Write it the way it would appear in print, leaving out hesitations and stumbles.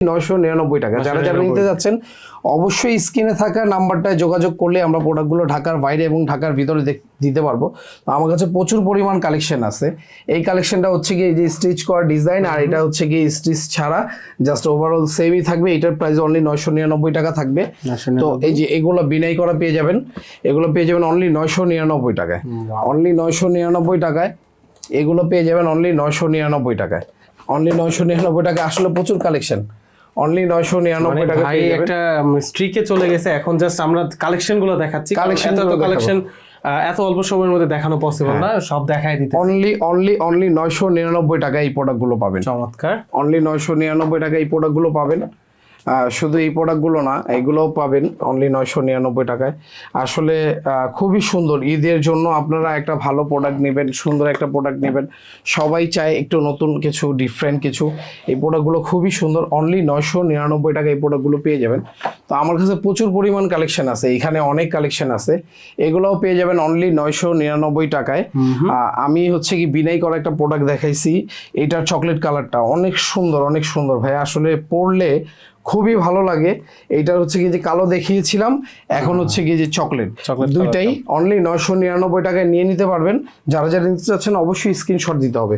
999 টাকা। যারা যারা নিতে যাচ্ছেন অবশ্যই স্ক্রিনে থাকা নাম্বারটায় যোগাযোগ করলে আমরা প্রোডাক্টগুলো ঢাকার বাইরে এবং ঢাকার ভিতরে দিতে পারবো। তো আমার কাছে প্রচুর পরিমাণ কালেকশন আছে। এই কালেকশনটা হচ্ছে কি যে স্টিচ করা ডিজাইন, আর এটা হচ্ছে কি স্টিচ ছাড়া, জাস্ট ওভারঅল সেমই থাকবে। এটার প্রাইস অনলি 999 টাকা থাকবে। তো এই যে এগুলো বিনাই করা পেয়ে যাবেন, এগুলো পেয়ে যাবেন অনলি 999 টাকায়, অনলি 999 টাকায় এগুলো পেয়ে যাবেন অনলি 999 টাকায়, অনলি 999 টাকা। আসলে প্রচুর কালেকশন, অনলি 999 টাকা। ভাই একটা স্ট্রিকে চলে গেছে, এখন জাস্ট আমরা কালেকশন গুলো দেখাচ্ছি। কালেকশন এত অল্প সময়ের মধ্যে দেখানো পসিবল না, সব দেখাই দিতে। অনলি 999 টাকা এই প্রোডাক্টগুলো পাবেন। চমৎকার, অনলি 999 টাকা এই প্রোডাক্টগুলো পাবেন। শুধু এই প্রোডাক্টগুলো না, এগুলোও পাবেন অনলি 999 টাকায়। আসলে খুবই সুন্দর। ঈদের জন্য আপনারা একটা ভালো প্রোডাক্ট নেবেন, সুন্দর একটা প্রোডাক্ট নেবেন, সবাই চায় একটু নতুন কিছু, ডিফারেন্ট কিছু। এই প্রোডাক্টগুলো খুবই সুন্দর, অনলি 999 টাকা এই প্রোডাক্টগুলো পেয়ে যাবেন। তো আমার কাছে প্রচুর পরিমাণ কালেকশন আছে, এখানে অনেক কালেকশন আছে, এগুলোও পেয়ে যাবেন অনলি 999 টাকায়। আমি হচ্ছে কি বিনাই করা একটা প্রোডাক্ট দেখাইছি, এটার চকলেট কালারটা অনেক সুন্দর, অনেক সুন্দর ভাই। আসলে পরলে খুবই ভালো লাগে। এইটা হচ্ছে কি যে কালো দেখিয়েছিলাম, এখন হচ্ছে কি যে চকলেট, দুইটাই অনলি 999 টাকায় নিয়ে নিতে পারবেন। যারা যারা নিতে চাচ্ছেন অবশ্যই স্ক্রিনশট দিতে হবে।